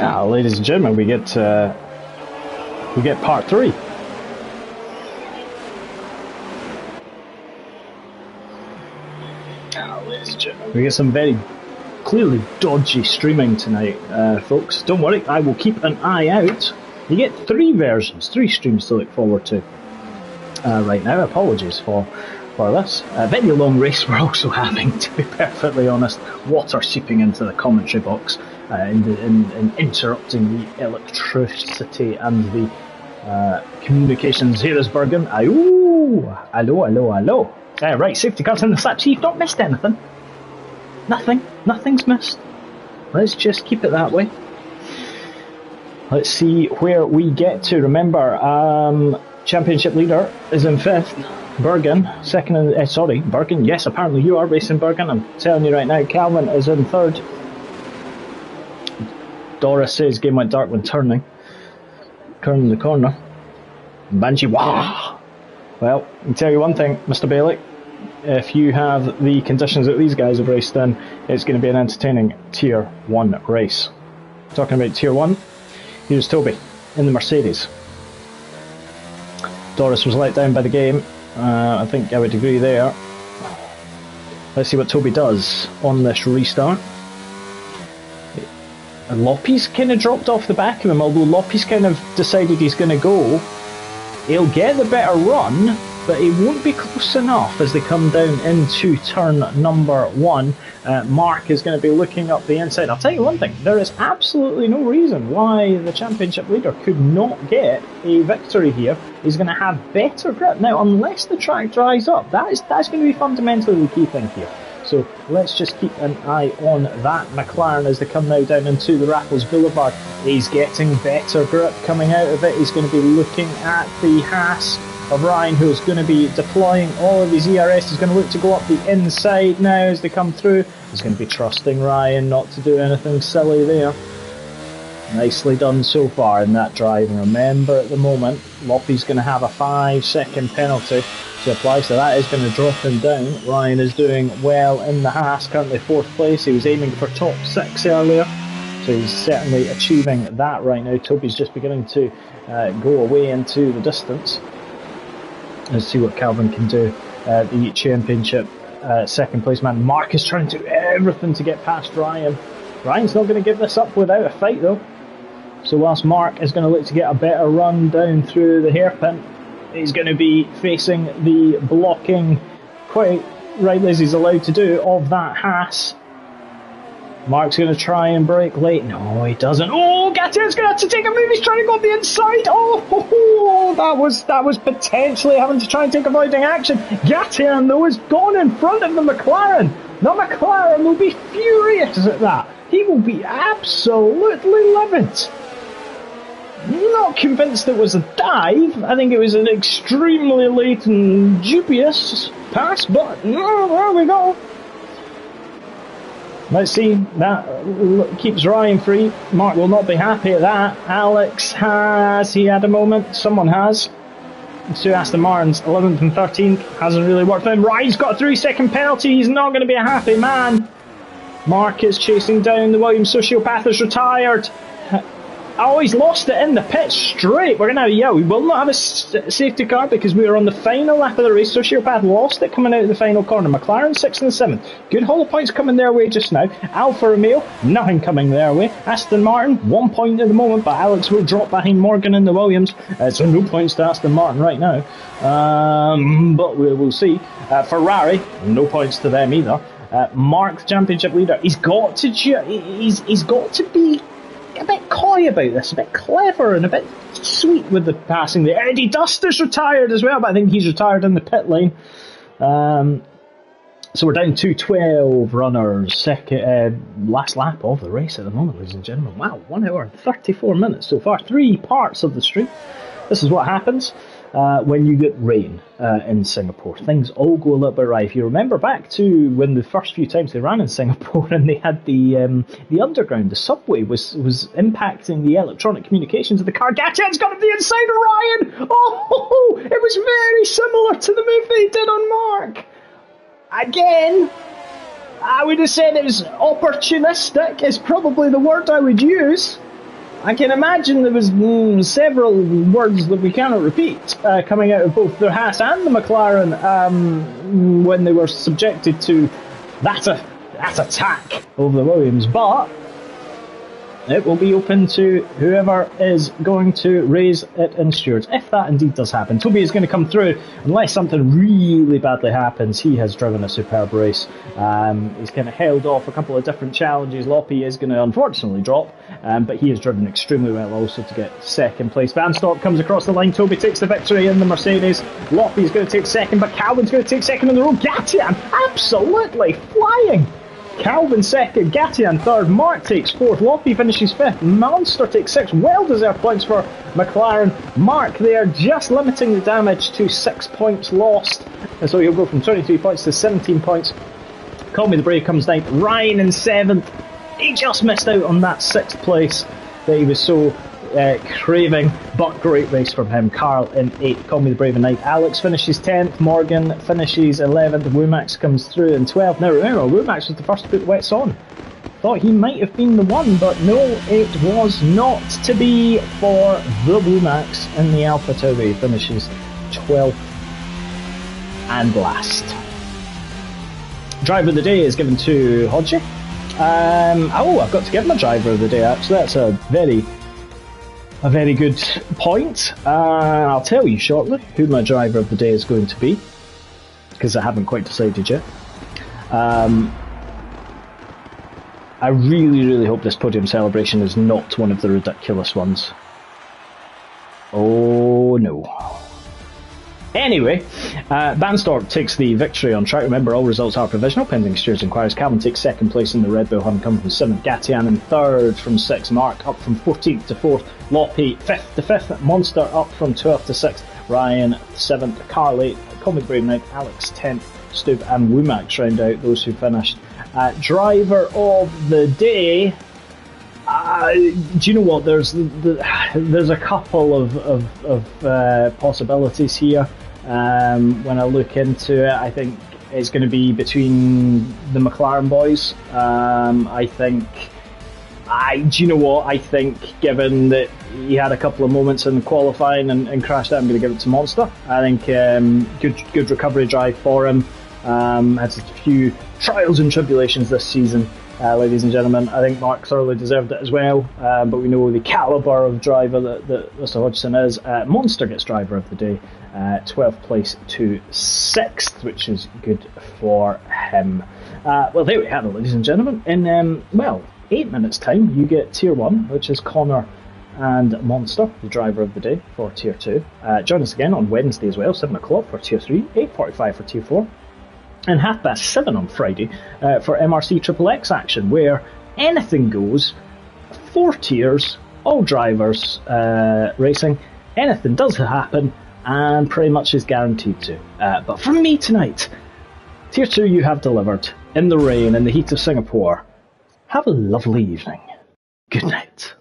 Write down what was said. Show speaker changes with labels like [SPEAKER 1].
[SPEAKER 1] Ladies and gentlemen, we get part 3. Ladies and gentlemen, we get some very clearly dodgy streaming tonight, folks. Don't worry, I will keep an eye out. You get 3 versions, 3 streams to look forward to right now. Apologies for this. A very long race we're also having, to be perfectly honest. Water seeping into the commentary box and interrupting the electricity and the communications. Here is Bergen. Hello. Right, safety cars in the slip. See, you've not missed anything. Nothing's missed. Let's just keep it that way. Let's see where we get to. Remember, championship leader is in 5th. Bergen, second in, Bergen, yes, apparently you are racing Bergen. I'm telling you right now, Calvin is in 3rd. Doris says game went dark when turning the corner. Banshee, wow! Well, I can tell you one thing, Mr. Bailey. If you have the conditions that these guys have raced in, it's going to be an entertaining Tier 1 race. Talking about Tier 1, here's Toby in the Mercedes. Doris was let down by the game. I think I would agree there. Let's see what Toby does on this restart. And Loppy's kind of dropped off the back of him, although Loppy's kind of decided he's going to go. He'll get the better run, but he won't be close enough as they come down into turn number 1. Mark is going to be looking up the inside. I'll tell you one thing, there is absolutely no reason why the championship leader could not get a victory here. He's going to have better grip. Now, unless the track dries up, that's going to be fundamentally the key thing here. So let's just keep an eye on that. McLaren, as they come now down into the Raffles Boulevard, he's getting better grip coming out of it. He's going to be looking at the Haas of Ryan, who's going to be deploying all of his ERS. He's going to look to go up the inside now as they come through. He's going to be trusting Ryan not to do anything silly there. Nicely done so far in that drive. And remember, at the moment, Loppy's going to have a 5-second penalty to apply, so that is going to drop him down. Ryan is doing well in the Haas, currently 4th place. He was aiming for top 6 earlier, so he's certainly achieving that right now. Toby's just beginning to go away into the distance. Let's see what Calvin can do. The championship 2nd place man. Mark is trying to do everything to get past Ryan. Ryan's not going to give this up without a fight though. So whilst Mark is going to look to get a better run down through the hairpin, he's going to be facing the blocking, quite rightly as he's allowed to do, of that Haas. Mark's going to try and brake late. No, he doesn't. Oh, Gatier's going to have to take a move. He's trying to go up the inside. Oh, that was potentially having to try and take avoiding action. Gatier, though, has gone in front of the McLaren. The McLaren will be furious at that. He will be absolutely livid. Not convinced it was a dive. I think it was an extremely late and dubious pass, but there we go. Let's see, that keeps Ryan free. Mark will not be happy at that. Alex, has he had a moment? Someone has. Two Aston Martins, 11th and 13th, hasn't really worked for him. Ryan's got a 3-second penalty, he's not going to be a happy man. Mark is chasing down the Williams. Sociopath is retired. Oh, he's lost it in the pit straight. We're going to, we will not have a safety car because we are on the final lap of the race. Sociopath lost it coming out of the final corner. McLaren 6th and 7th. Good haul of points coming their way just now. Alfa Romeo, nothing coming their way. Aston Martin, 1 point at the moment, but Alex will drop behind Morgan in the Williams. So no points to Aston Martin right now. But we will see. Ferrari, no points to them either. Mark, the championship leader, he's got to be a bit coy about this, a bit clever and a bit sweet with the passing there. Eddie Duster's retired as well, but I think he's retired in the pit lane. So we're down to 12 runners, last lap of the race at the moment, ladies and gentlemen. Wow, 1 hour and 34 minutes so far, 3 parts of the stream. This is what happens when you get rain in Singapore. Things all go a little bit right. If you remember back to when the first few times they ran in Singapore and they had the underground, the subway was impacting the electronic communications of the car. Gatchet's got up the inside of Ryan! Oh, it was very similar to the move they did on Mark. Again, I would have said it was opportunistic, is probably the word I would use. I can imagine there was several words that we cannot repeat coming out of both the Haas and the McLaren when they were subjected to that attack of the Williams, but it will be open to whoever is going to raise it in stewards, if that indeed does happen. Toby is going to come through, unless something really badly happens. He has driven a superb race. He's kind of held off a couple of different challenges. Loppy is going to unfortunately drop, but he has driven extremely well also to get second place. Van Stok comes across the line. Toby takes the victory in the Mercedes. Loppy is going to take second, but Calvin's going to take second in the row. Gatian absolutely flying. Calvin second, Gatian third, Mark takes fourth, Loppy finishes fifth, Monster takes sixth. Well deserved points for McLaren. Mark there just limiting the damage to 6 points lost, and so he'll go from 23 points to 17 points. Call Me the Brave comes ninth, Ryan in seventh. He just missed out on that sixth place that he was so craving, but great race from him. Carl in 8th, Call Me the Brave in 9th. Alex finishes 10th, Morgan finishes 11th, Womax comes through in 12th. Now remember, Womax was the first to put wets on. Thought he might have been the one, but no, it was not to be for the Womax in the Alpha Tauri. Finishes 12th and last. Driver of the day is given to Hodgie. I've got to give him a driver of the day, actually. That's a very good point. I'll tell you shortly who my driver of the day is going to be, because I haven't quite decided yet. I really hope this podium celebration is not one of the ridiculous ones. Oh no. Anyway, Banstorp takes the victory on track. Remember, all results are provisional, pending stewards inquiries. Calvin takes second place in the Red Bull Hunt, coming from 7th. Gatian in 3rd from 6th. Mark up from 14th to 4th. Loppy 5th to 5th. Monster up from 12th to 6th. Ryan 7th. Carly, Comic Brave 9th. Alex 10th. Stub and Womax round out those who finished. Driver of the day. Do you know what? There's a couple of possibilities here. When I look into it, I think it's going to be between the McLaren boys. Do you know what? I think, given that he had a couple of moments in qualifying and crashed out, I'm going to give it to Monster. I think good recovery drive for him. Had a few trials and tribulations this season. Ladies and gentlemen, I think Mark thoroughly deserved it as well, but we know the calibre of driver that Mr. Hodgson is. Monster gets driver of the day, 12th place to 6th, which is good for him. Well, there we have it, ladies and gentlemen. In 8 minutes time, you get Tier 1, which is Connor and Monster, the driver of the day for Tier 2. Join us again on Wednesday as well, 7 o'clock for Tier 3, 8:45 for Tier 4. And 7:30 on Friday for MRC XXX action, where anything goes, 4 tiers, all drivers racing, anything does happen, and pretty much is guaranteed to. But from me tonight, Tier 2 you have delivered, in the rain, in the heat of Singapore. Have a lovely evening. Good night.